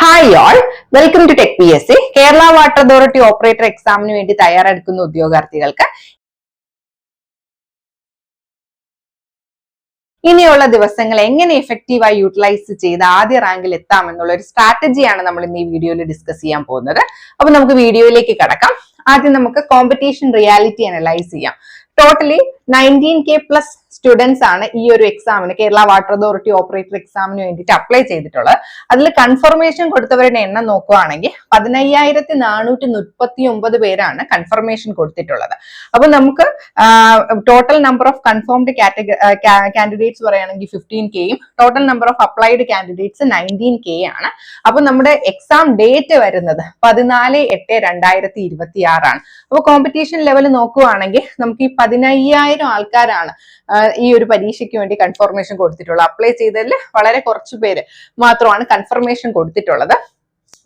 Hi all, welcome to tech PSC. Kerala water authority operator എക്സാമിന് വേണ്ടി തയ്യാറെടുക്കുന്ന ഉദ്യോഗാർത്ഥികൾക്ക് ഇനിയുള്ള ദിവസങ്ങൾ എങ്ങനെ എഫക്റ്റീവായി യൂട്ടിലൈസ് ചെയ്ത് ആദ്യ റാങ്കിൽ എത്താമെന്നുള്ള ഒരു സ്ട്രാറ്റജിയാണ് നമ്മൾ ഇന്ന് ഈ വീഡിയോയിൽ ഡിസ്കസ് ചെയ്യാൻ പോകുന്നത്. അപ്പൊ നമുക്ക് വീഡിയോയിലേക്ക് കടക്കാം. ആദ്യം നമുക്ക് കോമ്പറ്റീഷൻ റിയാലിറ്റി അനലൈസ് ചെയ്യാം. ടോട്ടലി 19K പ്ലസ് സ്റ്റുഡൻസ് ആണ് ഈ ഒരു എക്സാമിന്, കേരള വാട്ടർ അതോറിറ്റി ഓപ്പറേറ്റർ എക്സാമിന് വേണ്ടിയിട്ട് അപ്ലൈ ചെയ്തിട്ടുള്ളത്. അതിൽ കൺഫർമേഷൻ കൊടുത്തവരുടെ എണ്ണം നോക്കുകയാണെങ്കിൽ 15439 പേരാണ് കൺഫർമേഷൻ കൊടുത്തിട്ടുള്ളത്. അപ്പൊ നമുക്ക് total number of confirmed candidates പറയുകയാണെങ്കിൽ 15Kയും total number of applied candidates 19K ആണ്. അപ്പൊ നമ്മുടെ എക്സാം ഡേറ്റ് വരുന്നത് 14/8/2026 ആണ്. അപ്പൊ കോമ്പറ്റീഷൻ ലെവൽ നോക്കുകയാണെങ്കിൽ നമുക്ക് ഈ 15,000 ആൾക്കാരാണ് ഈ ഒരു പരീക്ഷയ്ക്ക് വേണ്ടി കൺഫർമേഷൻ കൊടുത്തിട്ടുള്ളത്. അപ്ലൈ ചെയ്തതിൽ വളരെ കുറച്ചു പേര് മാത്രമാണ് കൺഫർമേഷൻ കൊടുത്തിട്ടുള്ളത്.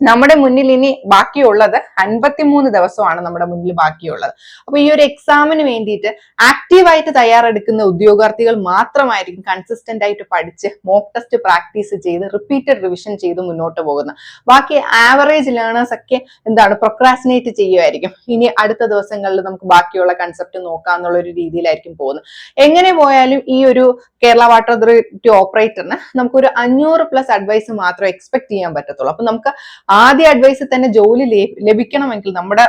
നമ്മുടെ മുന്നിൽ ഇനി ബാക്കിയുള്ളത് 53 ദിവസമാണ് നമ്മുടെ മുന്നിൽ ബാക്കിയുള്ളത്. അപ്പൊ ഈ ഒരു എക്സാമിന് വേണ്ടിയിട്ട് ആക്റ്റീവായിട്ട് തയ്യാറെടുക്കുന്ന ഉദ്യോഗാർത്ഥികൾ മാത്രമായിരിക്കും കൺസിസ്റ്റന്റ് ആയിട്ട് പഠിച്ച് മോക്ക് ടെസ്റ്റ് പ്രാക്ടീസ് ചെയ്ത് റിപ്പീറ്റഡ് റിവിഷൻ ചെയ്ത് മുന്നോട്ട് പോകുന്നത്. ബാക്കി ആവറേജ് ലേണേഴ്സ് ഒക്കെ പ്രൊക്രാസ്റ്റിനേറ്റ് ചെയ്യുമായിരിക്കും. ഇനി അടുത്ത ദിവസങ്ങളിൽ നമുക്ക് ബാക്കിയുള്ള കൺസെപ്റ്റ് നോക്കാം എന്നുള്ള ഒരു രീതിയിലായിരിക്കും പോകുന്നത്. എങ്ങനെ പോയാലും ഈ ഒരു കേരള വാട്ടർ അതോറിറ്റി ഓപ്പറേറ്ററിന് നമുക്കൊരു 500+ അഡ്വൈസ് മാത്രമേ എക്സ്പെക്ട് ചെയ്യാൻ പറ്റത്തുള്ളൂ. അപ്പൊ നമുക്ക് ആദ്യ അഡ്വൈസ് തന്നെ ജോലി ലഭിക്കണമെങ്കിൽ നമ്മുടെ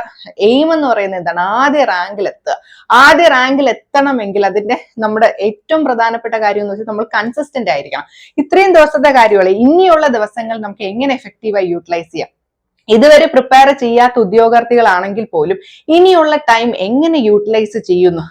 എയിം എന്ന് പറയുന്നത് എന്താണ്? ആദ്യ റാങ്കിൽ എത്തുക. ആദ്യ റാങ്കിൽ എത്തണമെങ്കിൽ അതിന്റെ നമ്മുടെ ഏറ്റവും പ്രധാനപ്പെട്ട കാര്യം എന്ന് വെച്ചാൽ നമ്മൾ കൺസിസ്റ്റന്റ് ആയിരിക്കണം. ഇത്രയും ദിവസത്തെ കാര്യങ്ങൾ ഇനിയുള്ള ദിവസങ്ങൾ നമുക്ക് എങ്ങനെ എഫക്റ്റീവായി യൂട്ടിലൈസ് ചെയ്യാം? ഇതുവരെ പ്രിപ്പയർ ചെയ്യാത്ത ഉദ്യോഗാർത്ഥികളാണെങ്കിൽ പോലും ഇനിയുള്ള ടൈം എങ്ങനെ യൂട്ടിലൈസ് ചെയ്യുന്നു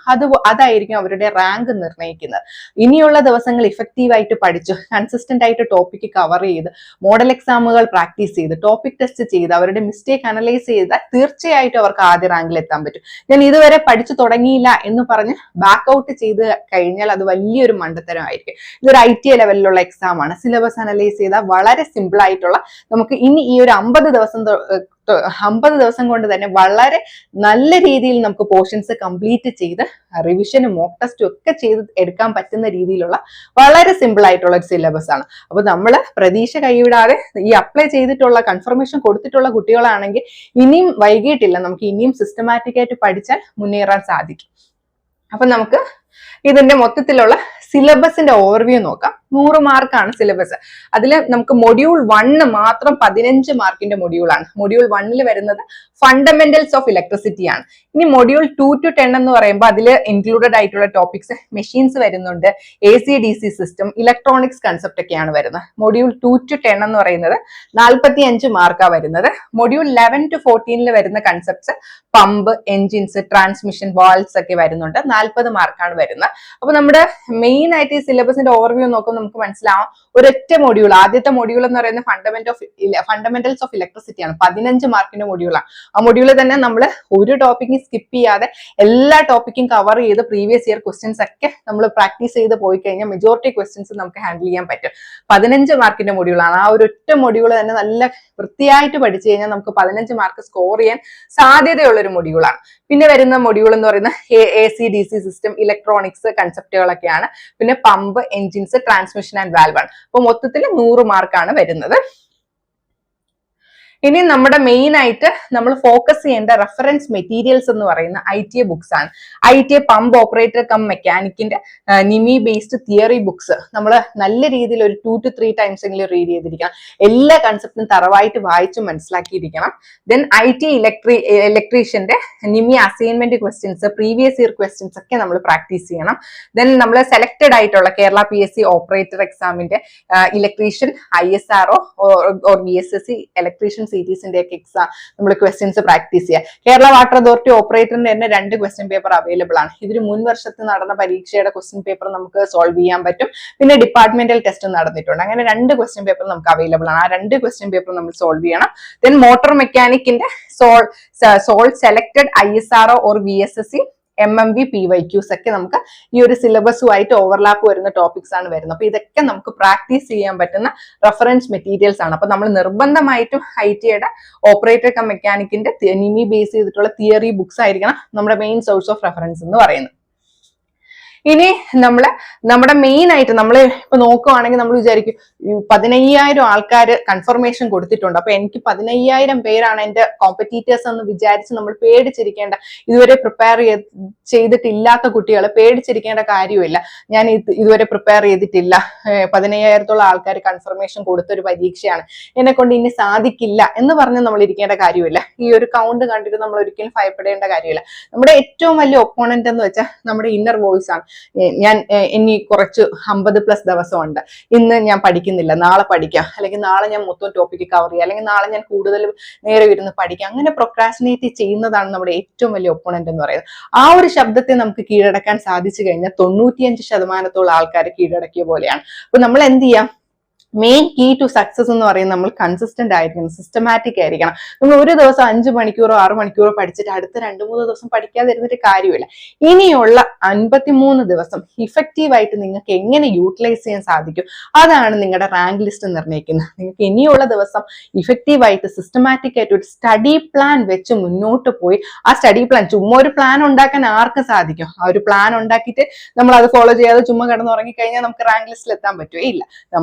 അതായിരിക്കും അവരുടെ റാങ്ക് നിർണ്ണയിക്കുന്നത്. ഇനിയുള്ള ദിവസങ്ങൾ ഇഫക്റ്റീവായിട്ട് പഠിച്ചു കൺസിസ്റ്റന്റ് ആയിട്ട് ടോപ്പിക് കവർ ചെയ്ത് മോഡൽ എക്സാമുകൾ പ്രാക്ടീസ് ചെയ്ത് ടോപ്പിക് ടെസ്റ്റ് ചെയ്ത് അവരുടെ മിസ്റ്റേക്ക് അനലൈസ് ചെയ്താൽ തീർച്ചയായിട്ടും അവർക്ക് ആദ്യ റാങ്കിൽ എത്താൻ പറ്റും. ഞാൻ ഇതുവരെ പഠിച്ചു തുടങ്ങിയില്ല എന്ന് പറഞ്ഞ് ബാക്ക് ഔട്ട് ചെയ്ത് കഴിഞ്ഞാൽ അത് വലിയൊരു മണ്ടത്തരമായിരിക്കും. ഇതൊരു ITA ലെവലിലുള്ള എക്സാം ആണ്. സിലബസ് അനലൈസ് ചെയ്താൽ വളരെ സിമ്പിൾ ആയിട്ടുള്ള നമുക്ക് ഇനി ഈ ഒരു 50 ദിവസം കൊണ്ട് തന്നെ വളരെ നല്ല രീതിയിൽ നമുക്ക് പോർഷൻസ് കംപ്ലീറ്റ് ചെയ്ത് റിവിഷനും മോക്ക് ടെസ്റ്റും ഒക്കെ ചെയ്ത് എടുക്കാൻ പറ്റുന്ന രീതിയിലുള്ള വളരെ സിമ്പിൾ ആയിട്ടുള്ള ഒരു സിലബസ് ആണ്. അപ്പൊ നമ്മൾ പ്രതീക്ഷ കൈവിടാതെ ഈ അപ്ലൈ ചെയ്തിട്ടുള്ള കൺഫർമേഷൻ കൊടുത്തിട്ടുള്ള കുട്ടികളാണെങ്കിൽ ഇനിയും വൈകിട്ടില്ല, നമുക്ക് ഇനിയും സിസ്റ്റമാറ്റിക് ആയിട്ട് പഠിച്ചാൽ മുന്നേറാൻ സാധിക്കും. അപ്പൊ നമുക്ക് ഇതിന്റെ മൊത്തത്തിലുള്ള സിലബസിന്റെ ഓവർവ്യൂ നോക്കാം. 100 മാർക്കാണ് സിലബസ്. അതിൽ നമുക്ക് മൊഡ്യൂൾ 1 മാത്രം 15 മാർക്കിന്റെ മൊഡ്യൂളാണ്. മൊഡ്യൂൾ 1 വരുന്നത് ഫണ്ടമെന്റൽസ് ഓഫ് ഇലക്ട്രിസിറ്റി ആണ്. ഇനി മൊഡ്യൂൾ 2 to 10 എന്ന് പറയുമ്പോൾ അതിൽ ഇൻക്ലൂഡഡ് ആയിട്ടുള്ള ടോപ്പിക്സ് മെഷീൻസ് വരുന്നുണ്ട്, AC/DC സിസ്റ്റം, ഇലക്ട്രോണിക്സ് കൺസെപ്റ്റ് ഒക്കെയാണ് വരുന്നത്. മൊഡ്യൂൾ 2 to 10 എന്ന് പറയുന്നത് 45 മാർക്കാണ് വരുന്നത്. മൊഡ്യൂൾ 11 to 14 വരുന്ന concepts pump, engines, transmission, valves ഒക്കെ വരുന്നുണ്ട്. 40 മാർക്കാണ് വരുന്നത്. അപ്പൊ നമ്മുടെ മെയിൻ ആയിട്ട് ഈ സിലബസിന്റെ ഓവർവ്യൂ നോക്കുമ്പോൾ നമുക്ക് മനസ്സിലാവും ഒരൊറ്റ മൊഡ്യൂൾ, ആദ്യത്തെ മൊഡ്യൂൾ എന്ന് പറയുന്നത് ഫണ്ടമെന്റൽസ് ഓഫ് ഇലക്ട്രിസിറ്റി ആണ്. 15 മാർക്കിന്റെ മൊഡ്യൂളാണ്. ആ മൊഡ്യൂളിൽ തന്നെ നമ്മൾ ഒരു ടോപ്പിക്കും സ്കിപ്പ് ചെയ്യാതെ എല്ലാ ടോപ്പിക്കും കവർ ചെയ്ത് പ്രീവിയസ് ഇയർ ക്വസ്റ്റ്യൻസ് ഒക്കെ നമ്മൾ പ്രാക്ടീസ് ചെയ്ത് പോയി കഴിഞ്ഞാൽ മെജോറിറ്റി ക്വസ്റ്റ്യൻസ് നമുക്ക് ഹാൻഡിൽ ചെയ്യാൻ പറ്റും. 15 മാർക്കിന്റെ മൊഡ്യൂളാണ്. ആ ഒരു ഒറ്റ മൊഡ്യൂൾ തന്നെ നല്ല വൃത്തിയായിട്ട് പഠിച്ചു കഴിഞ്ഞാൽ നമുക്ക് 15 മാർക്ക് സ്കോർ ചെയ്യാൻ സാധ്യതയുള്ള ഒരു മൊഡ്യൂളാണ്. പിന്നെ വരുന്ന മൊഡ്യൂൾ എന്ന് പറയുന്നത് AC/DC സിസ്റ്റം, ഇലക്ട്രോണിക്സ് കൺസെപ്റ്റുകളൊക്കെയാണ്. പിന്നെ pump, engines, transmission and valve ആണ്. അപ്പൊ മൊത്തത്തിൽ 100 മാർക്കാണ് വരുന്നത്. ഇനി നമ്മുടെ മെയിൻ ആയിട്ട് നമ്മൾ ഫോക്കസ് ചെയ്യേണ്ട റെഫറൻസ് മെറ്റീരിയൽസ് എന്ന് പറയുന്ന ITA ബുക്സ് ആണ്. ITA പമ്പ് ഓപ്പറേറ്റർ കം മെക്കാനിക്കിന്റെ നിമി ബേസ്ഡ് തിയറി ബുക്സ് നമ്മൾ നല്ല രീതിയിൽ ഒരു 2 to 3 ടൈംസ് എങ്കിലും റീഡ് ചെയ്തിരിക്കണം. എല്ലാ കൺസെപ്റ്റും തറവായിട്ട് വായിച്ച് മനസ്സിലാക്കിയിരിക്കണം. ദെൻ ITA ഇലക്ട്രീഷ്യന്റെ NIMI assignment questions, previous year questions ഒക്കെ നമ്മൾ പ്രാക്ടീസ് ചെയ്യണം. ദെൻ നമ്മൾ സെലക്ടഡ് ആയിട്ടുള്ള കേരള PSC ഓപ്പറേറ്റർ എക്സാമിന്റെ electrician, ISRO or VSSC electrician സീരീസിന്റെ ഒക്കെ എക്സാം നമ്മൾ ക്വസ്റ്റ്യൻസ് പ്രാക്ടീസ് ചെയ്യുക. കേരള വാട്ടർ അതോറിറ്റി ഓപ്പറേറ്ററിന്റെ തന്നെ 2 ക്വസ്റ്റ്യൻ പേപ്പർ അവൈലബിൾ ആണ്. ഇതിന് മുൻ വർഷത്ത് നടന്ന പരീക്ഷയുടെ ക്വസ്റ്റ്യൻ പേപ്പർ നമുക്ക് സോൾവ് ചെയ്യാൻ പറ്റും. പിന്നെ ഡിപ്പാർട്ട്മെന്റൽ ടെസ്റ്റ് നടന്നിട്ടുണ്ട്. അങ്ങനെ 2 ക്വസ്റ്റ്യൻ പേപ്പർ നമുക്ക് അവൈലബിൾ ആണ്. ആ 2 ക്വസ്റ്റ്യൻ പേപ്പർ നമ്മൾ സോൾവ് ചെയ്യണം. ദെൻ മോട്ടോർ മെക്കാനിക്കിന്റെ selected ISRO or VSSC MMV PYQs ഒക്കെ നമുക്ക് ഈ ഒരു സിലബസുമായിട്ട് ഓവർലാപ്പ് വരുന്ന ടോപ്പിക്സ് ആണ് വരുന്നത്. അപ്പൊ ഇതൊക്കെ നമുക്ക് പ്രാക്ടീസ് ചെയ്യാൻ പറ്റുന്ന റെഫറൻസ് മെറ്റീരിയൽസ് ആണ്. അപ്പൊ നമ്മൾ നിർബന്ധമായിട്ടും ITA ഓപ്പറേറ്റർ കം മെക്കാനിക്കിന്റെ നിമി ബേസ് ചെയ്തിട്ടുള്ള തിയറി ബുക്സ് ആയിരിക്കണം നമ്മുടെ മെയിൻ സോഴ്സ് ഓഫ് റെഫറൻസ് എന്ന് പറയുന്നത്. ഇനി നമ്മുടെ മെയിൻ ആയിട്ട് നമ്മൾ ഇപ്പൊ നോക്കുവാണെങ്കിൽ നമ്മൾ വിചാരിക്കും 15,000 ആൾക്കാർ കൺഫർമേഷൻ കൊടുത്തിട്ടുണ്ട്, അപ്പൊ എനിക്ക് 15,000 പേരാണ് എന്റെ കോമ്പറ്റീറ്റേഴ്സ് എന്ന് വിചാരിച്ച് നമ്മൾ പേടിച്ചിരിക്കേണ്ട, ഇതുവരെ പ്രിപ്പയർ ചെയ്തിട്ടില്ലാത്ത കുട്ടികൾ പേടിച്ചിരിക്കേണ്ട കാര്യമില്ല. ഞാൻ ഇതുവരെ പ്രിപ്പയർ ചെയ്തിട്ടില്ല, 15,000-ഓളം ആൾക്കാർ കൺഫർമേഷൻ കൊടുത്തൊരു പരീക്ഷയാണ്, എന്നെ കൊണ്ട് ഇനി സാധിക്കില്ല എന്ന് പറഞ്ഞ് നമ്മൾ ഇരിക്കേണ്ട കാര്യമില്ല. ഈ ഒരു കൗണ്ട് കണ്ടിട്ട് നമ്മൾ ഒരിക്കലും ഭയപ്പെടേണ്ട കാര്യമില്ല. നമ്മുടെ ഏറ്റവും വലിയ ഒപ്പോണന്റ് എന്ന് വെച്ചാൽ നമ്മുടെ ഇന്നർ വോയിസ് ആണ്. ഞാൻ ഇനി കുറച്ച് 50+ ദിവസമുണ്ട്, ഇന്ന് ഞാൻ പഠിക്കുന്നില്ല, നാളെ പഠിക്കാം, അല്ലെങ്കിൽ നാളെ ഞാൻ മൊത്തം ടോപ്പിക്ക് കവർ ചെയ്യാം, അല്ലെങ്കിൽ നാളെ ഞാൻ കൂടുതൽ നേരെ ഇരുന്ന് പഠിക്കാം. അങ്ങനെ പ്രൊക്രാസ്റ്റിനേറ്റ് ചെയ്യുന്നതാണ് നമ്മുടെ ഏറ്റവും വലിയ ഒപ്പോണന്റ് എന്ന് പറയുന്നത്. ആ ഒരു ശബ്ദത്തെ നമുക്ക് കീഴടക്കാൻ സാധിച്ചു കഴിഞ്ഞാൽ 95% ആൾക്കാർ കീഴടക്കിയ പോലെയാണ്. അപ്പൊ നമ്മൾ എന്ത് ചെയ്യാം? മെയിൻ കീ ടു സക്സസ് എന്ന് പറയുന്നത് നമ്മൾ കൺസിസ്റ്റന്റ് ആയിരിക്കണം, സിസ്റ്റമാറ്റിക് ആയിരിക്കണം. നമ്മൾ ഒരു ദിവസം 5 മണിക്കൂറോ 6 മണിക്കൂറോ പഠിച്ചിട്ട് അടുത്ത 2-3 ദിവസം പഠിക്കാതിരുന്നിട്ട് കാര്യമില്ല. ഇനിയുള്ള 53 ദിവസം ഇഫക്റ്റീവായിട്ട് നിങ്ങൾക്ക് എങ്ങനെ യൂട്ടിലൈസ് ചെയ്യാൻ സാധിക്കും, അതാണ് നിങ്ങളുടെ റാങ്ക് ലിസ്റ്റ് നിർണ്ണയിക്കുന്നത്. നിങ്ങൾക്ക് ഇനിയുള്ള ദിവസം ഇഫക്റ്റീവായിട്ട് സിസ്റ്റമാറ്റിക് ആയിട്ട് ഒരു സ്റ്റഡി പ്ലാൻ വെച്ച് മുന്നോട്ട് പോയി, ആ സ്റ്റഡി പ്ലാൻ, ചുമ്മാ ഒരു പ്ലാൻ ഉണ്ടാക്കാൻ ആർക്കും സാധിക്കും? ആ ഒരു പ്ലാൻ ഉണ്ടാക്കിയിട്ട് നമ്മൾ അത് ഫോളോ ചെയ്യാതെ ചുമ്മാ കിടന്നുറങ്ങി കഴിഞ്ഞാൽ നമുക്ക് റാങ്ക് ലിസ്റ്റിൽ എത്താൻ പറ്റുമോ? ഇല്ല.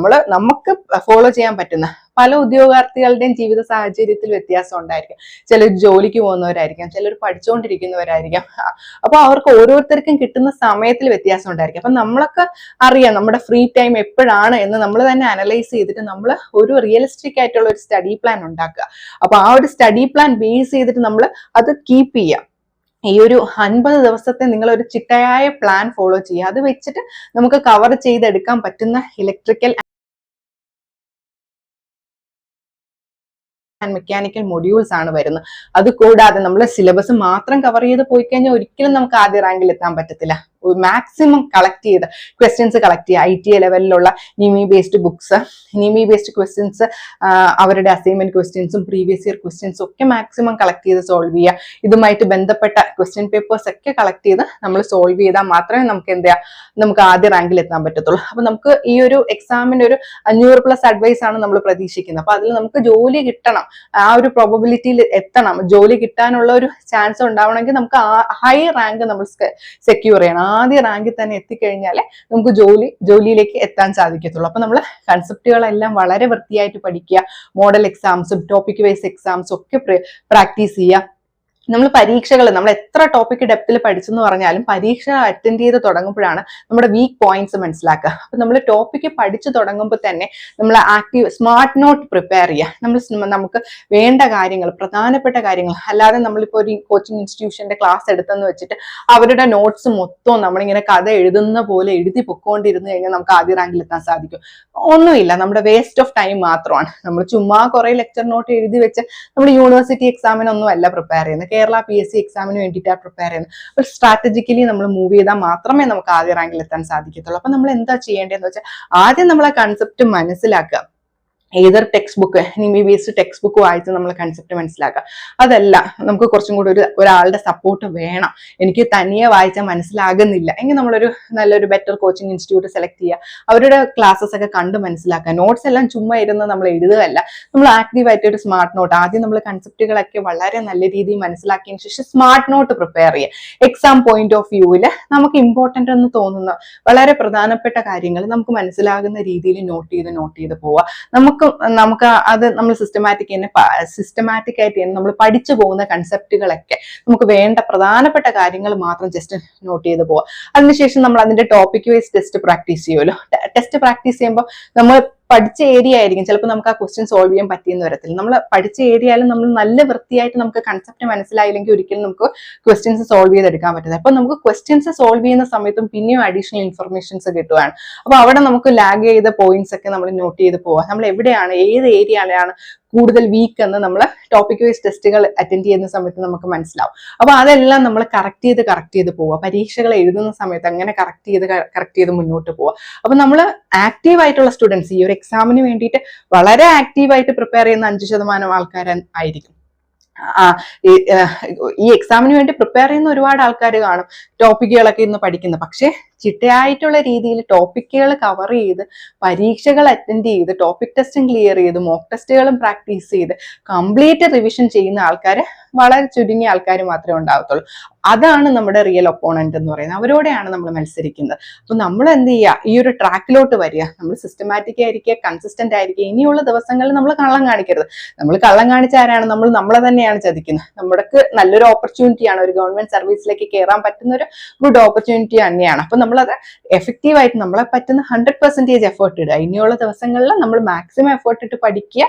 നമുക്ക് ഫോളോ ചെയ്യാൻ പറ്റുന്ന പല ഉദ്യോഗാർത്ഥികളുടെയും ജീവിത സാഹചര്യത്തിൽ വ്യത്യാസം ഉണ്ടായിരിക്കും. ചിലർ ജോലിക്ക് പോകുന്നവരായിരിക്കാം, ചിലർ പഠിച്ചുകൊണ്ടിരിക്കുന്നവരായിരിക്കാം. അപ്പൊ അവർക്ക് ഓരോരുത്തർക്കും കിട്ടുന്ന സമയത്തിൽ വ്യത്യാസം ഉണ്ടായിരിക്കും. അപ്പൊ നമ്മളൊക്കെ അറിയാം നമ്മുടെ ഫ്രീ ടൈം എപ്പോഴാണ് എന്ന് നമ്മൾ തന്നെ അനലൈസ് ചെയ്തിട്ട് നമ്മൾ ഒരു റിയലിസ്റ്റിക് ആയിട്ടുള്ള ഒരു സ്റ്റഡി പ്ലാൻ ഉണ്ടാക്കുക. അപ്പൊ ആ ഒരു സ്റ്റഡി പ്ലാൻ ബേസ് ചെയ്തിട്ട് നമ്മൾ അത് കീപ്പ് ചെയ്യാം. ഈ ഒരു 50 ദിവസത്തെ നിങ്ങൾ ഒരു ചിട്ടയായ പ്ലാൻ ഫോളോ ചെയ്യുക. അത് വെച്ചിട്ട് നമുക്ക് കവർ ചെയ്തെടുക്കാൻ പറ്റുന്ന ഇലക്ട്രിക്കൽ ആൻഡ് മെക്കാനിക്കൽ മൊഡ്യൂൾസ് ആണ് വരുന്നത്. അത് കൂടാതെ നമ്മൾ സിലബസ് മാത്രം കവർ ചെയ്ത് പോയി കഴിഞ്ഞാൽ ഒരിക്കലും നമുക്ക് ആദ്യ റാങ്കിൽ എത്താൻ പറ്റത്തില്ല. മാക്സിമം കളക്ട് ചെയ്ത് ക്വസ്റ്റ്യൻസ് കളക്ട് ചെയ്യുക. ITA ലെവലിലുള്ള നിമി ബേസ്ഡ് ബുക്സ്, നിമി ബേസ്ഡ് ക്വസ്റ്റ്യൻസ്, അവരുടെ അസൈൻമെന്റ് ക്വസ്റ്റ്യൻസും പ്രീവിയസ് ഇയർ ക്വസ്റ്റ്യൻസും ഒക്കെ മാക്സിമം കളക്ട് ചെയ്ത് സോൾവ് ചെയ്യുക. ഇതുമായിട്ട് ബന്ധപ്പെട്ട ക്വസ്റ്റ്യൻ പേപ്പേഴ്സ് ഒക്കെ കളക്ട് ചെയ്ത് നമ്മൾ സോൾവ് ചെയ്താൽ മാത്രമേ നമുക്ക് ആദ്യ റാങ്കിൽ എത്താൻ പറ്റത്തുള്ളൂ. അപ്പൊ നമുക്ക് ഈ ഒരു എക്സാമിന് ഒരു 500+ അഡ്വൈസ് ആണ് നമ്മൾ പ്രതീക്ഷിക്കുന്നത്. അപ്പൊ അതിൽ നമുക്ക് ജോലി കിട്ടണം, ആ ഒരു പ്രോബബിലിറ്റിയിൽ എത്തണം. ജോലി കിട്ടാനുള്ള ഒരു ചാൻസ് ഉണ്ടാവണമെങ്കിൽ നമുക്ക് ഹൈ റാങ്ക് നമ്മൾ സെക്യൂർ ചെയ്യണം. ആദ്യ റാങ്കിൽ തന്നെ എത്തിക്കഴിഞ്ഞാലേ നമുക്ക് ജോലിയിലേക്ക് എത്താൻ സാധിക്കത്തുള്ളൂ. അപ്പൊ നമ്മൾ കൺസെപ്റ്റുകളെല്ലാം വളരെ വൃത്തിയായിട്ട് പഠിക്കുക. മോഡൽ എക്സാംസും ടോപ്പിക് വൈസ് എക്സാംസും ഒക്കെ പ്രാക്ടീസ് ചെയ്യുക. നമ്മൾ പരീക്ഷകൾ നമ്മൾ എത്ര ടോപ്പിക് ഡെപ്തിൽ പഠിച്ചെന്ന് പറഞ്ഞാലും പരീക്ഷ അറ്റൻഡ് ചെയ്ത് തുടങ്ങുമ്പോഴാണ് നമ്മുടെ വീക്ക് പോയിന്റ്സ് മനസ്സിലാക്കുക. അപ്പൊ നമ്മൾ ടോപ്പിക്ക് പഠിച്ചു തുടങ്ങുമ്പോൾ തന്നെ നമ്മൾ സ്മാർട്ട് നോട്ട് പ്രിപ്പയർ ചെയ്യുക. നമുക്ക് വേണ്ട കാര്യങ്ങൾ, പ്രധാനപ്പെട്ട കാര്യങ്ങൾ, അല്ലാതെ നമ്മളിപ്പോൾ ഒരു കോച്ചിങ് ഇൻസ്റ്റിറ്റ്യൂഷന്റെ ക്ലാസ് എടുത്തെന്ന് വെച്ചിട്ട് അവരുടെ നോട്ട്സ് മൊത്തം നമ്മളിങ്ങനെ കഥ എഴുതുന്ന പോലെ എഴുതി പൊക്കോണ്ടിരുന്നു കഴിഞ്ഞാൽ നമുക്ക് ആദ്യ റാങ്കിൽ എത്താൻ സാധിക്കും? ഒന്നുമില്ല, നമ്മുടെ വേസ്റ്റ് ഓഫ് ടൈം മാത്രമാണ്. നമ്മൾ ചുമ്മാ കുറെ ലെക്ചർ നോട്ട് എഴുതി വെച്ച് നമ്മൾ യൂണിവേഴ്സിറ്റി എക്സാമിനൊന്നും അല്ല പ്രിപ്പയർ ചെയ്യുന്നത്, കേരള PSC എക്സാമിന് വേണ്ടിയിട്ടാണ് പ്രിപ്പയർ ചെയ്യുന്നത്. അപ്പോൾ സ്ട്രാറ്റജിക്കലി നമ്മൾ മൂവ് ചെയ്താൽ മാത്രമേ നമുക്ക് ആദ്യ റാങ്കിൽ എത്താൻ സാധിക്കത്തുള്ളൂ. അപ്പൊ നമ്മൾ എന്താ ചെയ്യേണ്ടതെന്ന് വെച്ചാൽ ആദ്യം നമ്മൾ ആ കൺസെപ്റ്റ് മനസ്സിലാക്കുക. ഏതൊരു text book, NIMI based text book വായിച്ച് നമ്മൾ കൺസെപ്റ്റ് മനസ്സിലാക്കുക. അതല്ല, നമുക്ക് കുറച്ചും കൂടി ഒരാളുടെ സപ്പോർട്ട് വേണം, എനിക്ക് തനിയെ വായിച്ചാൽ മനസ്സിലാകുന്നില്ല എങ്കിൽ നമ്മളൊരു നല്ലൊരു ബെറ്റർ കോച്ചിങ് ഇൻസ്റ്റിറ്റ്യൂട്ട് സെലക്ട് ചെയ്യുക. അവരുടെ ക്ലാസ്സസ് ഒക്കെ കണ്ട് മനസ്സിലാക്കുക. നോട്ട്സ് എല്ലാം ചുമ്മാ ഇരുന്ന് നമ്മൾ എഴുതുകയല്ല, നമ്മൾ ആക്റ്റീവായിട്ട് ഒരു സ്മാർട്ട് നോട്ട്, ആദ്യം നമ്മൾ കൺസെപ്റ്റുകളൊക്കെ വളരെ നല്ല രീതിയിൽ മനസ്സിലാക്കിയതിന് ശേഷം സ്മാർട്ട് നോട്ട് പ്രിപ്പയർ ചെയ്യുക. എക്സാം പോയിന്റ് ഓഫ് വ്യൂവിൽ നമുക്ക് ഇമ്പോർട്ടൻ്റ് എന്ന് തോന്നുന്ന വളരെ പ്രധാനപ്പെട്ട കാര്യങ്ങൾ നമുക്ക് മനസ്സിലാകുന്ന രീതിയിൽ നോട്ട് ചെയ്ത് പോവുക. നമുക്ക് അത് നമ്മൾ സിസ്റ്റമാറ്റിക് ആയിട്ട് നമ്മൾ പഠിച്ചു പോകുന്ന കൺസെപ്റ്റുകളൊക്കെ നമുക്ക് വേണ്ട പ്രധാനപ്പെട്ട കാര്യങ്ങൾ മാത്രം ജസ്റ്റ് നോട്ട് ചെയ്ത് പോവാം. അതിനുശേഷം നമ്മൾ അതിന്റെ ടോപ്പിക് വൈസ് ടെസ്റ്റ് പ്രാക്ടീസ് ചെയ്യുമല്ലോ. ടെസ്റ്റ് പ്രാക്ടീസ് ചെയ്യുമ്പോൾ നമ്മൾ പഠിച്ച ഏരിയ ആയിരിക്കും ചിലപ്പോൾ നമുക്ക് ആ ക്വസ്റ്റ്യൻ സോൾവ് ചെയ്യാൻ പറ്റിയെന്ന് വരത്തില്ല. നമ്മൾ പഠിച്ച ഏരിയയിലും നമ്മൾ നല്ല വൃത്തിയായിട്ട് നമുക്ക് കൺസെപ്റ്റ് മനസ്സിലായില്ലെങ്കിൽ ഒരിക്കലും നമുക്ക് ക്വസ്റ്റ്യൻസ് സോൾവ് ചെയ്തെടുക്കാൻ പറ്റില്ല. അപ്പൊ നമുക്ക് ക്വസ്റ്റ്യൻസ് സോൾവ് ചെയ്യുന്ന സമയത്തും പിന്നെയും അഡീഷണൽ ഇൻഫർമേഷൻസ് കിട്ടുകയാണ്. അപ്പൊ അവിടെ നമുക്ക് ലാഗ് ചെയ്ത പോയിന്റ്സ് ഒക്കെ നമ്മൾ നോട്ട് ചെയ്ത് പോവാം. നമ്മൾ എവിടെയാണ്, ഏത് ഏരിയയിലാണ് കൂടുതൽ വീക്ക് എന്ന് നമ്മൾ ടോപ്പിക് വൈസ് ടെസ്റ്റുകൾ അറ്റൻഡ് ചെയ്യുന്ന സമയത്ത് നമുക്ക് മനസ്സിലാവും. അപ്പൊ അതെല്ലാം നമ്മൾ കറക്റ്റ് ചെയ്ത് പോവുക. പരീക്ഷകൾ എഴുതുന്ന സമയത്ത് അങ്ങനെ കറക്റ്റ് ചെയ്ത് മുന്നോട്ട് പോവുക. അപ്പൊ നമ്മൾ ആക്റ്റീവ് ആയിട്ടുള്ള സ്റ്റുഡൻസ്, ഈ ഒരു എക്സാമിന് വേണ്ടിയിട്ട് വളരെ ആക്റ്റീവായിട്ട് പ്രിപ്പയർ ചെയ്യുന്ന 5% ആൾക്കാർ ആയിരിക്കും. ഈ എക്സാമിന് വേണ്ടി പ്രിപ്പയർ ചെയ്യുന്ന ഒരുപാട് ആൾക്കാർ കാണും, ടോപ്പിക്കുകളൊക്കെ ഇന്ന് പഠിക്കുന്നത്. പക്ഷെ ചിട്ടയായിട്ടുള്ള രീതിയിൽ ടോപ്പിക്കുകൾ കവർ ചെയ്ത് പരീക്ഷകൾ അറ്റൻഡ് ചെയ്ത് ടോപ്പിക് ടെസ്റ്റും ക്ലിയർ ചെയ്ത് മോക്ക് ടെസ്റ്റുകളും പ്രാക്ടീസ് ചെയ്ത് കംപ്ലീറ്റ് റിവിഷൻ ചെയ്യുന്ന ആൾക്കാർ വളരെ ചുരുങ്ങിയ ആൾക്കാർ മാത്രമേ ഉണ്ടാകത്തുള്ളൂ. അതാണ് നമ്മുടെ റിയൽ ഒപ്പോണന്റ് എന്ന് പറയുന്നത്. അവരോടെയാണ് നമ്മൾ മത്സരിക്കുന്നത്. അപ്പൊ നമ്മൾ എന്ത് ചെയ്യുക, ഈ ഒരു ട്രാക്കിലോട്ട് വരിക, നമ്മൾ സിസ്റ്റമാറ്റിക് ആയിരിക്കുക, കൺസിസ്റ്റന്റ് ആയിരിക്കുക. ഇനിയുള്ള ദിവസങ്ങളിൽ നമ്മൾ കള്ളം കാണിക്കരുത്. നമ്മൾ കള്ളം കാണിച്ച ആരാണ്? നമ്മൾ നമ്മളെ തന്നെയാണ് ചതിക്കുന്നത്. നമ്മൾക്ക് നല്ലൊരു ഓപ്പർച്യൂണിറ്റിയാണ്, ഒരു ഗവൺമെന്റ് സർവീസിലേക്ക് കയറാൻ പറ്റുന്ന ഒരു ഗുഡ് ഓപ്പർച്യൂണിറ്റി തന്നെയാണ്. അപ്പൊ നമ്മളത് എഫക്റ്റീവായിട്ട് നമ്മളെ പറ്റുന്ന 100% എഫേർട്ട് ഇടുക. ഇനിയുള്ള ദിവസങ്ങളിൽ നമ്മൾ മാക്സിമം എഫേർട്ട് ഇട്ട് പഠിക്കുക,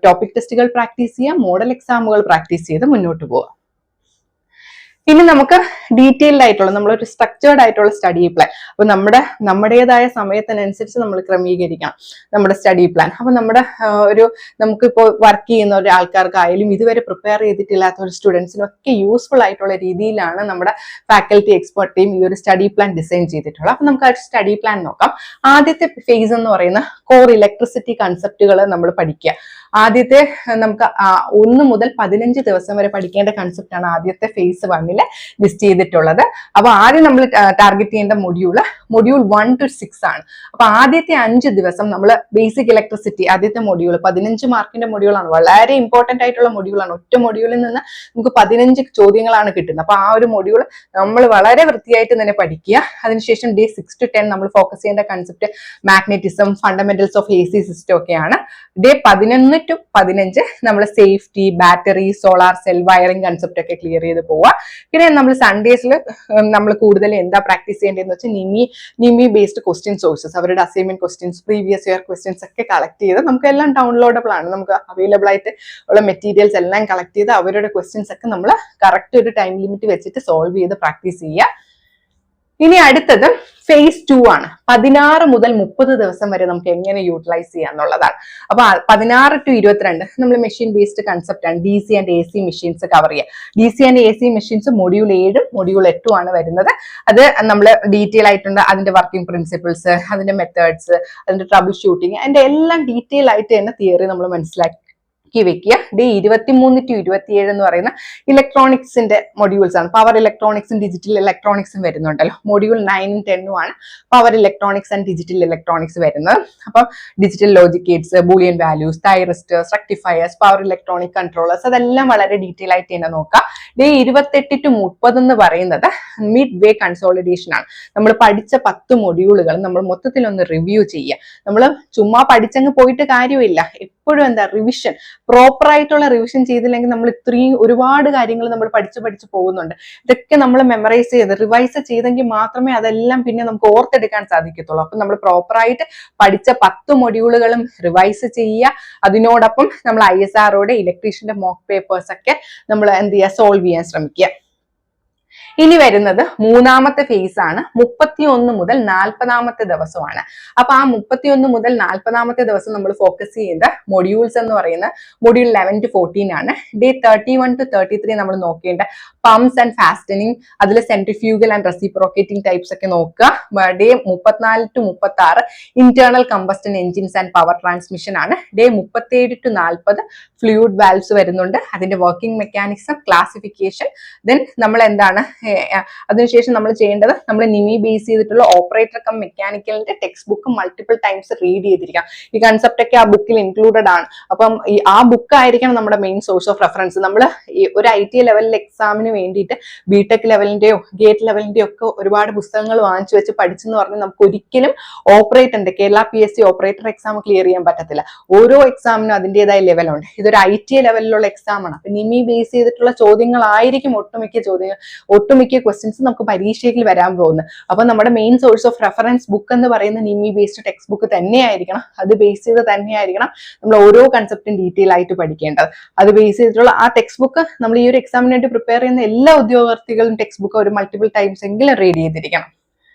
ടോപ്പിക് ടെസ്റ്റുകൾ പ്രാക്ടീസ് ചെയ്യുക, മോഡൽ എക്സാമുകൾ പ്രാക്ടീസ് ചെയ്ത് മുന്നോട്ട് പോവുക. ഇനി നമുക്ക് ഡീറ്റെയിൽഡ് ആയിട്ടുള്ള നമ്മളൊരു സ്ട്രക്ചേർഡ് ആയിട്ടുള്ള സ്റ്റഡി പ്ലാൻ. അപ്പൊ നമ്മുടേതായ സമയത്തിനനുസരിച്ച് നമ്മൾ ക്രമീകരിക്കണം നമ്മുടെ സ്റ്റഡി പ്ലാൻ. അപ്പൊ നമുക്കിപ്പോൾ വർക്ക് ചെയ്യുന്ന ഒരു ആൾക്കാർക്കായാലും ഇതുവരെ പ്രിപ്പയർ ചെയ്തിട്ടില്ലാത്ത ഒരു സ്റ്റുഡൻസിനൊക്കെ യൂസ്ഫുൾ ആയിട്ടുള്ള രീതിയിലാണ് നമ്മുടെ ഫാക്കൽറ്റി എക്സ്പെർട്ട് ടീം ഈ ഒരു സ്റ്റഡി പ്ലാൻ ഡിസൈൻ ചെയ്തിട്ടുള്ളത്. അപ്പൊ നമുക്ക് ആ സ്റ്റഡി പ്ലാൻ നോക്കാം. ആദ്യത്തെ ഫേസ് എന്ന് പറയുന്ന കോർ ഇലക്ട്രിസിറ്റി കൺസെപ്റ്റുകൾ നമ്മൾ പഠിക്കുക. ആദ്യത്തെ നമുക്ക് 1 മുതൽ 15 ദിവസം വരെ പഠിക്കേണ്ട കൺസെപ്റ്റ് ആണ് ആദ്യത്തെ ഫേസ് 1 ലിസ്റ്റ് ചെയ്തിട്ടുള്ളത്. അപ്പൊ ആദ്യം നമ്മൾ ടാർഗറ്റ് ചെയ്യേണ്ട മൊഡ്യൂൾ 1 to 6 ആണ്. അപ്പൊ ആദ്യത്തെ 5 ദിവസം നമ്മൾ ബേസിക് ഇലക്ട്രിസിറ്റി ആദ്യത്തെ മൊഡ്യൂൾ 15 മാർക്കിന്റെ മൊഡ്യൂളാണ്. വളരെ ഇമ്പോർട്ടന്റ് ആയിട്ടുള്ള മൊഡ്യൂളാണ്. ഒറ്റ മൊഡ്യൂളിൽ നിന്ന് നമുക്ക് 15 ചോദ്യങ്ങളാണ് കിട്ടുന്നത്. അപ്പൊ ആ ഒരു മൊഡ്യൂൾ നമ്മൾ വളരെ വൃത്തിയായിട്ട് തന്നെ പഠിക്കുക. അതിനുശേഷം ഡേ 6 to 10 നമ്മൾ ഫോക്കസ് ചെയ്യേണ്ട concept magnetism, fundamentals of AC system ഒക്കെയാണ്. ഡേ 11 to 15 നമ്മൾ safety, battery, solar cell, wiring concept ഒക്കെ ക്ലിയർ ചെയ്ത് പോവുക. പിന്നെ നമ്മൾ സൺഡേസിൽ നമ്മൾ കൂടുതൽ എന്താ പ്രാക്ടീസ് ചെയ്യേണ്ടതെന്ന് വെച്ചാൽ നിമി ബേസ്ഡ് ക്വസ്റ്റ്യൻ സോഴ്സസ്, അവരുടെ assignment questions, previous year questions ഒക്കെ കളക്ട് ചെയ്ത് നമുക്ക് എല്ലാം ഡൗൺലോഡബിൾ ആണ്. നമുക്ക് അവൈലബിൾ ആയിട്ട് ഉള്ള മെറ്റീരിയൽസ് എല്ലാം കളക്ട് ചെയ്ത് അവരുടെ ക്വസ്റ്റ്യൻസ് ഒക്കെ നമ്മൾ കറക്റ്റ് ഒരു ടൈം ലിമിറ്റ് വെച്ചിട്ട് സോൾവ് ചെയ്ത് പ്രാക്ടീസ് ചെയ്യുക. ഇനി അടുത്തത് ഫേസ് 2 ആണ്. 16 മുതൽ 30 ദിവസം വരെ നമുക്ക് എങ്ങനെ യൂട്ടിലൈസ് ചെയ്യാം എന്നുള്ളതാണ്. അപ്പൊ 16 to 22 നമ്മൾ മെഷീൻ ബേസ്ഡ് കൺസെപ്റ്റ് ആണ്. DC and AC machines cover ചെയ്യുക. DC and AC machines module 7 module 8 ആണ് വരുന്നത്. അത് നമ്മൾ ഡീറ്റെയിൽ ആയിട്ടുണ്ട്. അതിന്റെ വർക്കിംഗ് പ്രിൻസിപ്പിൾസ്, അതിന്റെ മെത്തേഡ്സ്, അതിന്റെ ട്രബിൾ ഷൂട്ടിങ്, അതിന്റെ എല്ലാം ഡീറ്റെയിൽ ആയിട്ട് തന്നെ തിയറി നമ്മൾ മനസ്സിലാക്കി വെക്കുക. ഡേ 23 to 27 എന്ന് പറയുന്ന ഇലക്ട്രോണിക്സിന്റെ മൊഡ്യൂൾസ് ആണ്. പവർ ഇലക്ട്രോണിക്സും ഡിജിറ്റൽ ഇലക്ട്രോണിക്സും വരുന്നുണ്ടല്ലോ. മൊഡ്യൂൾ 9 10 ആണ് power electronics and digital electronics വരുന്നത്. അപ്പം digital logic gates, boolean values, thyristors, rectifiers, power electronic controllers, അതെല്ലാം വളരെ ഡീറ്റെയിൽ ആയിട്ട് തന്നെ നോക്കാം. ഡേ 28 to 30 എന്ന് പറയുന്നത് മിഡ് വേ കൺസോളിഡേഷൻ ആണ്. നമ്മൾ പഠിച്ച 10 മൊഡ്യൂളുകൾ നമ്മൾ മൊത്തത്തിൽ ഒന്ന് റിവ്യൂ ചെയ്യുക. നമ്മൾ ചുമ്മാ പഠിച്ചങ്ങ് പോയിട്ട് കാര്യമില്ല. എപ്പോഴും എന്താ റിവിഷൻ, പ്രോപ്പർ ആയിട്ടുള്ള റിവിഷൻ ചെയ്തില്ലെങ്കിൽ നമ്മൾ ഇത്രയും ഒരുപാട് കാര്യങ്ങൾ നമ്മൾ പഠിച്ചു പോകുന്നുണ്ട്. ഇതൊക്കെ നമ്മൾ മെമ്മറൈസ് ചെയ്ത് റിവൈസ് ചെയ്തെങ്കിൽ മാത്രമേ അതെല്ലാം പിന്നെ നമുക്ക് ഓർത്തെടുക്കാൻ സാധിക്കത്തുള്ളൂ. അപ്പൊ നമ്മൾ പ്രോപ്പർ ആയിട്ട് പഠിച്ച 10 മൊഡ്യൂളുകളും റിവൈസ് ചെയ്യുക. അതിനോടൊപ്പം നമ്മൾ ISROയുടെ ഇലക്ട്രീഷ്യന്റെ മോക്ക് പേപ്പേഴ്സ് ഒക്കെ നമ്മൾ എന്ത് ചെയ്യുക, സോൾവ് ചെയ്യാൻ ശ്രമിക്കുക. ഇനി വരുന്നത് മൂന്നാമത്തെ ഫേസ് ആണ്. 31 മുതൽ 40 ദിവസമാണ്. അപ്പൊ ആ 31 മുതൽ 40 ദിവസം നമ്മൾ ഫോക്കസ് ചെയ്യുന്ന മൊഡ്യൂൾസ് എന്ന് പറയുന്ന മൊഡ്യൂൾ 11 to 14 ആണ്. ഡേ 31 to 33 നമ്മൾ നോക്കേണ്ട പമ്പ്സ് ആൻഡ് ഫാസ്റ്റനിങ്, അതിൽ സെൻട്രിഫ്യൂഗൽ ആൻഡ് റെസിപ്രോക്കേറ്റിംഗ് ടൈപ്സ് ഒക്കെ നോക്കുക. Day 34 to 36 internal combustion engines and power transmission ആണ്. ഡേ 37 to 40 ഫ്ലൂയിഡ് വാൽവ്സ് വരുന്നുണ്ട്. അതിന്റെ വർക്കിംഗ് മെക്കാനിസം, ക്ലാസിഫിക്കേഷൻ. ദെൻ നമ്മൾ എന്താണ് അതിനുശേഷം നമ്മൾ ചെയ്യേണ്ടത്, നമ്മൾ നിമി ബേസ് ചെയ്തിട്ടുള്ള ഓപ്പറേറ്റർ കം മെക്കാനിക്കലിന്റെ text book multiple times read ചെയ്തിരിക്കാം. ഈ കൺസെപ്റ്റ് ഒക്കെ ആ ബുക്കിൽ ഇൻക്ലൂഡഡ് ആണ്. അപ്പം ആ ബുക്ക് ആയിരിക്കണം നമ്മുടെ മെയിൻ സോഴ്സ് ഓഫ് റെഫറൻസ്. നമ്മൾ ഒരു IT ലെവലിൽ എക്സാമിന് വേണ്ടിയിട്ട് BTech ലെവലിന്റെയോ ഗേറ്റ് ലെവലിന്റെയോ ഒക്കെ ഒരുപാട് പുസ്തകങ്ങൾ വാങ്ങിച്ചു വെച്ച് പഠിച്ചെന്ന് പറഞ്ഞാൽ നമുക്ക് ഒരിക്കലും ഓപ്പറേറ്ററിന്റെ Kerala PSC operator exam clear ചെയ്യാൻ പറ്റത്തില്ല. ഓരോ എക്സാമിനും അതിൻ്റെതായ ലെവലുണ്ട്. ഇതൊരു IT ലെവലിലുള്ള എക്സാം ആണ്. അപ്പൊ നിമി ബേസ് ചെയ്തിട്ടുള്ള ചോദ്യങ്ങളായിരിക്കും ഒട്ടുമിക്ക ക്വസ്റ്റ്യൻസ് നമുക്ക് പരീക്ഷയിൽ വരാൻ പോകുന്നത്. അപ്പൊ നമ്മുടെ main source of reference book എന്ന് പറയുന്ന നിമി ബേസ്ഡ് ടെക്സ്റ്റ് ബുക്ക് തന്നെയായിരിക്കണം. അത് ബേസ് ചെയ്ത് തന്നെയായിരിക്കണം നമ്മൾ ഓരോ കൺസെപ്റ്റും ഡീറ്റെയിൽ ആയിട്ട് പഠിക്കേണ്ടത്. അത് ബേസ് ചെയ്തിട്ടുള്ള ആ ടെക്സ്റ്റ് ബുക്ക് നമ്മൾ ഈ ഒരു എക്സാമിന് വേണ്ടി പ്രിപ്പയർ ചെയ്യുന്ന എല്ലാ ഉദ്യോഗാർത്ഥികളും ടെക്സ്റ്റ് ബുക്ക് ഒരു മൾട്ടിപ്പിൾ ടൈംസ് എങ്കിലും റീഡ് ചെയ്തിരിക്കണം.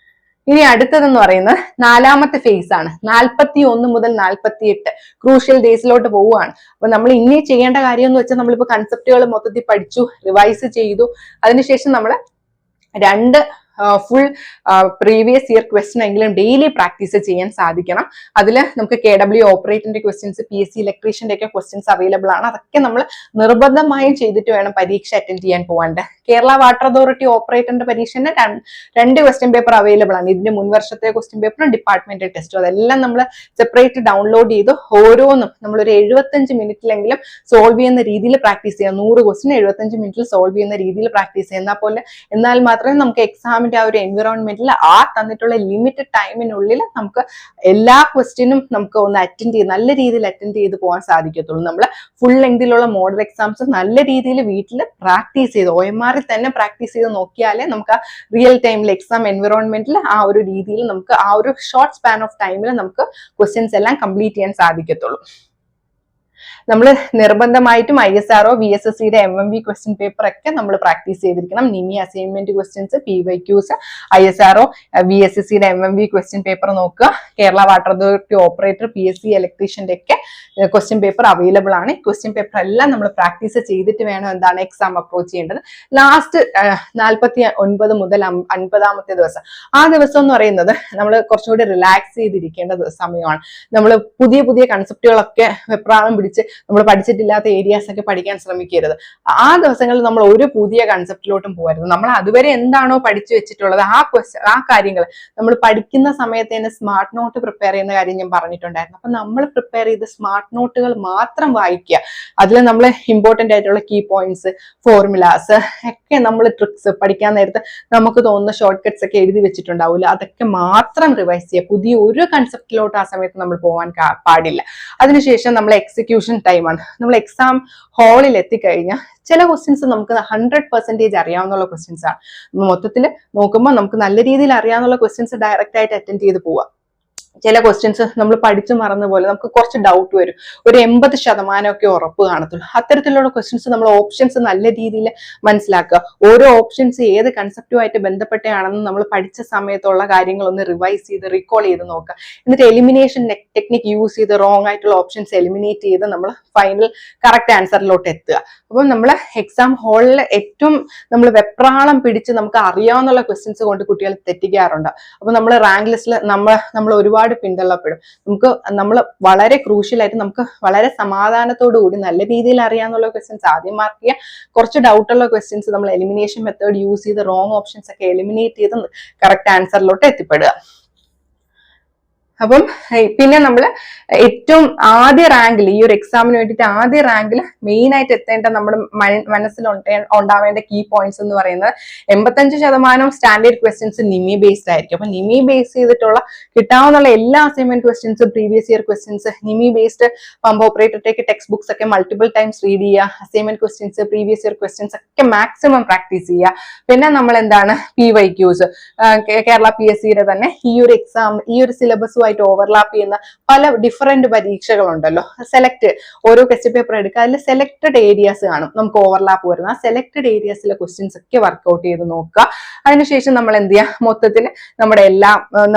ഇനി അടുത്തതെന്ന് പറയുന്നത് 4ാമത്തെ ഫേസ് ആണ്. 41 മുതൽ 48 ക്രൂഷ്യൽ ഡേയ്സിലോട്ട് പോവുകയാണ്. അപ്പൊ നമ്മൾ ഇനി ചെയ്യേണ്ട കാര്യം എന്ന് വെച്ചാൽ നമ്മളിപ്പോ കൺസെപ്റ്റുകൾ മൊത്തത്തിൽ പഠിച്ചു, റിവൈസ് ചെയ്തു. അതിനുശേഷം നമ്മൾ 2 ഫുൾ പ്രീവിയസ് ഇയർ ക്വസ്റ്റൻ എങ്കിലും ഡെയിലി പ്രാക്ടീസ് ചെയ്യാൻ സാധിക്കണം. അതിൽ നമുക്ക് KW ഓപ്പറേറ്ററിന്റെ ക്വസ്റ്റ്യൻസ്, PSC ഇലക്ട്രീഷ്യന്റെ ഒക്കെ ക്വസ്റ്റ്യൻസ് അവൈലബിൾ ആണ്. അതൊക്കെ നമ്മൾ നിർബന്ധമായും ചെയ്തിട്ട് വേണം പരീക്ഷ അറ്റൻഡ് ചെയ്യാൻ പോകാണ്ട്. കേരള വാട്ടർ അതോറിറ്റി ഓപ്പറേറ്ററിന്റെ പരീക്ഷന്റെ 2 ക്വസ്റ്റ്യൻ പേപ്പർ അവൈലബിൾ ആണ്. ഇതിന്റെ മുൻ വർഷത്തെ ക്വസ്റ്റ്യൻ പേപ്പറും ഡിപ്പാർട്ട്മെന്റൽ ടെസ്റ്റും അതെല്ലാം നമ്മൾ സെപ്പറേറ്റ് ഡൗൺലോഡ് ചെയ്ത് ഓരോന്നും നമ്മളൊരു 75 മിനിറ്റിലെങ്കിലും സോൾവ് ചെയ്യുന്ന രീതിയിൽ പ്രാക്ടീസ് ചെയ്യാം. 100 ക്വസ്റ്റ്യൻ 75 മിനിറ്റിൽ സോൾവ് ചെയ്യുന്ന രീതിയിൽ പ്രാക്ടീസ് ചെയ്യുന്ന എന്നാൽ മാത്രമേ നമുക്ക് എക്സാമിന്റെ ആ ഒരു എൻവിറോൺമെന്റിൽ ആ തന്നിട്ടുള്ള ലിമിറ്റഡ് ടൈമിനുള്ളിൽ നമുക്ക് എല്ലാ ക്വസ്റ്റ്യനും നമുക്ക് ഒന്ന് നല്ല രീതിയിൽ അറ്റൻഡ് ചെയ്ത് പോകാൻ സാധിക്കത്തുള്ളൂ. നമ്മൾ ഫുൾ ലെങ്തിലുള്ള മോഡൽ എക്സാംസ് നല്ല രീതിയിൽ വീട്ടിൽ പ്രാക്ടീസ് ചെയ്ത് OMR തന്നെ പ്രാക്ടീസ് ചെയ്ത് നോക്കിയാലേ നമുക്ക് ആ റിയൽ ടൈമിൽ എക്സാം എൻവിറോൺമെന്റിൽ ആ ഒരു രീതിയിൽ നമുക്ക് ആ ഒരു ഷോർട്ട് സ്പാൻ ഓഫ് ടൈമിൽ നമുക്ക് ക്വസ്റ്റ്യൻസ് എല്ലാം കംപ്ലീറ്റ് ചെയ്യാൻ സാധിക്കത്തുള്ളൂ. നമ്മൾ നിർബന്ധമായിട്ടും ISRO VSSCയുടെ MMV ക്വസ്റ്റ്യൻ പേപ്പർ ഒക്കെ നമ്മൾ പ്രാക്ടീസ് ചെയ്തിരിക്കണം. NIMI assignment questions, PYQs, ISRO VSSCയുടെ MMV ക്വസ്റ്റ്യൻ പേപ്പർ നോക്കുക. Kerala water authority operator, PSC ഇലക്ട്രീഷ്യന്റെ ഒക്കെ ക്വസ്റ്റ്യൻ പേപ്പർ അവൈലബിൾ ആണ്. ക്വസ്റ്റ്യൻ പേപ്പർ എല്ലാം നമ്മൾ പ്രാക്ടീസ് ചെയ്തിട്ട് വേണം എന്താണ് എക്സാം അപ്രോച്ച് ചെയ്യേണ്ടത്. ലാസ്റ്റ് 49 മുതൽ 50ാമത്തെ ദിവസം, ആ ദിവസം എന്ന് പറയുന്നത് നമ്മൾ കുറച്ചുകൂടി റിലാക്സ് ചെയ്തിരിക്കേണ്ട സമയമാണ്. നമ്മൾ പുതിയ പുതിയ കൺസെപ്റ്റുകളൊക്കെ വെപ്രാളം പിടിച്ച് നമ്മൾ പഠിച്ചിട്ടില്ലാത്ത ഏരിയാസ് ഒക്കെ പഠിക്കാൻ ശ്രമിക്കരുത്. ആ ദിവസങ്ങളിൽ നമ്മൾ ഒരു പുതിയ കൺസെപ്റ്റിലോട്ടും പോകരുത്. നമ്മൾ അതുവരെ എന്താണോ പഠിച്ചു വെച്ചിട്ടുള്ളത് ആ കാര്യങ്ങൾ നമ്മൾ പഠിക്കുന്ന സമയത്ത് തന്നെ സ്മാർട്ട് നോട്ട് പ്രിപ്പയർ ചെയ്യുന്ന കാര്യം ഞാൻ പറഞ്ഞിട്ടുണ്ടായിരുന്നു. അപ്പൊ നമ്മൾ പ്രിപ്പയർ ചെയ്ത് സ്മാർട്ട് നോട്ടുകൾ മാത്രം വായിക്കുക. അതിൽ നമ്മൾ ഇമ്പോർട്ടന്റ് ആയിട്ടുള്ള കീ പോയിന്റ്സ്, ഫോർമുലാസ് ഒക്കെ നമ്മൾ ട്രിക്സ് പഠിക്കാൻ നേരത്ത് നമുക്ക് തോന്നുന്ന ഷോർട്ട് കട്ട്സ് ഒക്കെ എഴുതി വെച്ചിട്ടുണ്ടാവില്ല. അതൊക്കെ മാത്രം റിവൈസ് ചെയ്യുക. പുതിയ ഒരു കൺസെപ്റ്റിലോട്ട് ആ സമയത്ത് നമ്മൾ പോകാൻ പാടില്ല. അതിനുശേഷം നമ്മൾ എക്സിക്യൂഷൻ ടൈമാണ്. നമ്മൾ എക്സാം ഹാളിൽ എത്തിക്കഴിഞ്ഞാൽ ചില ക്വസ്റ്റ്യൻസ് നമുക്ക് 100% അറിയാവുന്ന ക്വസ്റ്റ്യൻസ് ആണ്. മൊത്തത്തിൽ നോക്കുമ്പോൾ നമുക്ക് നല്ല രീതിയിൽ അറിയാവുന്ന ക്വസ്റ്റ്യൻസ് ഡയറക്റ്റ് ആയിട്ട് അറ്റൻഡ് ചെയ്ത് പോവാം. ചില ക്വസ്റ്റ്യൻസ് നമ്മൾ പഠിച്ചു മറന്ന പോലെ നമുക്ക് കുറച്ച് ഡൗട്ട് വരും. ഒരു 80% ഒക്കെ ഉറപ്പ് കാണത്തുള്ളൂ. അത്തരത്തിലുള്ള ക്വസ്റ്റ്യൻസ് നമ്മൾ ഓപ്ഷൻസ് നല്ല രീതിയിൽ മനസ്സിലാക്കുക. ഓരോ ഓപ്ഷൻസ് ഏത് കൺസെപ്റ്റുമായിട്ട് ബന്ധപ്പെട്ടാണെന്ന് നമ്മൾ പഠിച്ച സമയത്തുള്ള കാര്യങ്ങളൊന്ന് റിവൈസ് ചെയ്ത് റീകോൾ ചെയ്ത് നോക്കുക. എന്നിട്ട് എലിമിനേഷൻ ടെക്നിക് യൂസ് ചെയ്ത് റോങ് ആയിട്ടുള്ള ഓപ്ഷൻസ് എലിമിനേറ്റ് ചെയ്ത് നമ്മൾ ഫൈനൽ കറക്റ്റ് ആൻസറിലോട്ട് എത്തുക. അപ്പം നമ്മൾ എക്സാം ഹാളിൽ ഏറ്റവും നമ്മൾ വെപ്രാളം പിടിച്ച് നമുക്ക് അറിയാവുന്ന ക്വസ്റ്റ്യൻസ് കൊണ്ട് കുട്ടികൾ തെറ്റിക്കാറുണ്ട്. അപ്പൊ നമ്മൾ റാങ്ക് ലിസ്റ്റിൽ നമ്മൾ ഒരുപാട് പിന്തള്ളപ്പെടും. നമ്മൾ വളരെ ക്രൂഷ്യലായിട്ട് നമുക്ക് വളരെ സമാധാനത്തോടു കൂടി നല്ല രീതിയിൽ അറിയാവുന്ന ക്വസ്റ്റ്യൻസ് ആദ്യം മാർക്ക് ചെയ്യുക. കുറച്ച് ഡൗട്ടുള്ള ക്വസ്റ്റ്യൻസ് നമ്മൾ എലിമിനേഷൻ മെത്തേഡ് യൂസ് ചെയ്ത് റോങ് ഓപ്ഷൻസ് ഒക്കെ എലിമിനേറ്റ് ചെയ്ത് കറക്റ്റ് ആൻസറിലോട്ട് എത്തിപ്പെടുക. അപ്പം പിന്നെ നമ്മൾ ഏറ്റവും ആദ്യ റാങ്കിൽ, ഈ ഒരു എക്സാമിന് വേണ്ടിയിട്ട് ആദ്യ റാങ്കിൽ മെയിൻ ആയിട്ട് എത്തേണ്ട നമ്മുടെ മനസ്സിൽ ഉണ്ടാവേണ്ട കീ പോയിന്റ്സ് എന്ന് പറയുന്നത് 85% സ്റ്റാൻഡേർഡ് ക്വസ്റ്റ്യൻസ് നിമി ബേസ്ഡ് ആയിരിക്കും. അപ്പൊ നിമി ബേസ് ചെയ്തിട്ടുള്ള കിട്ടാവുന്ന എല്ലാ അസൈൻമെന്റ് ക്വസ്റ്റ്യൻസും, previous year questions, NIMI based pump ഓപ്പറേറ്ററിലേക്ക് ടെക്സ്റ്റ് ബുക്സ് ഒക്കെ മൾട്ടിപ്പിൾ ടൈംസ് റീഡ് ചെയ്യുക. Assignment questions, previous year questions ഒക്കെ മാക്സിമം പ്രാക്ടീസ് ചെയ്യുക. പിന്നെ നമ്മൾ എന്താണ് PYQs, കേരള PSCയുടെ തന്നെ ഈ ഒരു എക്സാം, ഈ ഒരു സിലബസ് ഓവർലാപ്പ് ചെയ്യുന്ന പല ഡിഫറെന്റ് പരീക്ഷകളുണ്ടല്ലോ. ഓരോ ക്വസ്റ്റ്യൻ പേപ്പർ എടുക്കുക. അതിൽ സെലക്ടഡ് ഏരിയാസ് കാണും നമുക്ക് ഓവർലാപ്പ് വരുന്ന. ആ സെലക്ടഡ് ഏരിയാസിലെ ക്വസ്റ്റ്യൻസ് ഒക്കെ വർക്ക്ഔട്ട് ചെയ്ത് നോക്കുക. അതിനുശേഷം നമ്മൾ എന്ത് ചെയ്യുക, മൊത്തത്തിൽ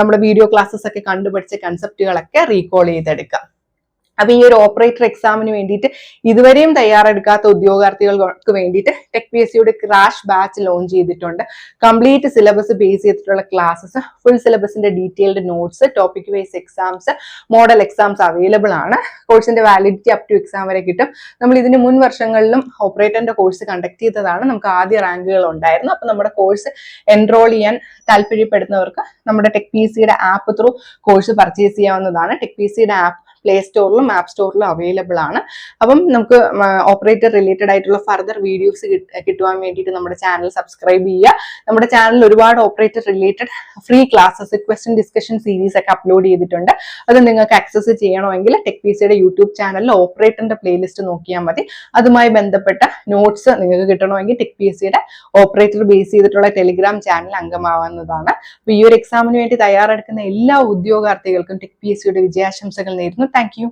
നമ്മുടെ വീഡിയോ ക്ലാസ്സസ് ഒക്കെ കണ്ടുപിടിച്ച കൺസെപ്റ്റുകളൊക്കെ റീകോൾ ചെയ്തെടുക്കുക. അപ്പൊ ഈ ഒരു ഓപ്പറേറ്റർ എക്സാമിന് വേണ്ടിയിട്ട് ഇതുവരെയും തയ്യാറെടുക്കാത്ത ഉദ്യോഗാർത്ഥികൾക്ക് വേണ്ടിയിട്ട് TechPSCയുടെ ക്രാഷ് ബാച്ച് ലോഞ്ച് ചെയ്തിട്ടുണ്ട്. കംപ്ലീറ്റ് സിലബസ് ബേസ് ചെയ്തിട്ടുള്ള ക്ലാസ്സസ്, ഫുൾ സിലബസിന്റെ detailed notes, topic wise exams, model exams available ആണ്. കോഴ്സിന്റെ വാലിഡിറ്റി അപ് ടു എക്സാം വരെ കിട്ടും. നമ്മൾ ഇതിന് മുൻ വർഷങ്ങളിലും ഓപ്പറേറ്ററിന്റെ കോഴ്സ് കണ്ടക്ട് ചെയ്തതാണ്. നമുക്ക് ആദ്യ റാങ്കുകൾ ഉണ്ടായിരുന്നു. അപ്പൊ നമ്മുടെ കോഴ്സ് എൻറോൾ ചെയ്യാൻ താല്പര്യപ്പെടുന്നവർക്ക് നമ്മുടെ TechPSCയുടെ ആപ്പ് ത്രൂ കോഴ്സ് പർച്ചേസ് ചെയ്യാവുന്നതാണ്. TechPSCയുടെ ആപ്പ് പ്ലേ സ്റ്റോറിലും ആപ്പ് സ്റ്റോറിലും അവൈലബിൾ ആണ്. അപ്പം നമുക്ക് ഓപ്പറേറ്റർ റിലേറ്റഡ് ആയിട്ടുള്ള ഫർദർ വീഡിയോസ് കിട്ടുവാൻ വേണ്ടിയിട്ട് നമ്മുടെ ചാനൽ സബ്സ്ക്രൈബ് ചെയ്യുക. നമ്മുടെ ചാനലിൽ ഒരുപാട് operator related free classes, question discussion series ഒക്കെ അപ്ലോഡ് ചെയ്തിട്ടുണ്ട്. അത് നിങ്ങൾക്ക് ആക്സസ് ചെയ്യണമെങ്കിൽ TechPSCയുടെ യൂട്യൂബ് ചാനലിൽ ഓപ്പറേറ്ററിന്റെ പ്ലേലിസ്റ്റ് നോക്കിയാൽ മതി. അതുമായി ബന്ധപ്പെട്ട നോട്ട്സ് നിങ്ങൾക്ക് കിട്ടണമെങ്കിൽ TechPSCയുടെ ഓപ്പറേറ്റർ ബേസ് ചെയ്തിട്ടുള്ള ടെലിഗ്രാം ചാനൽ അംഗമാവുന്നതാണ്. അപ്പൊ ഈ ഒരു എക്സാമിന് വേണ്ടി തയ്യാറെടുക്കുന്ന എല്ലാ ഉദ്യോഗാർത്ഥികൾക്കും TechPSCയുടെ വിജയാശംസകൾ നേരുന്നു. Thank you.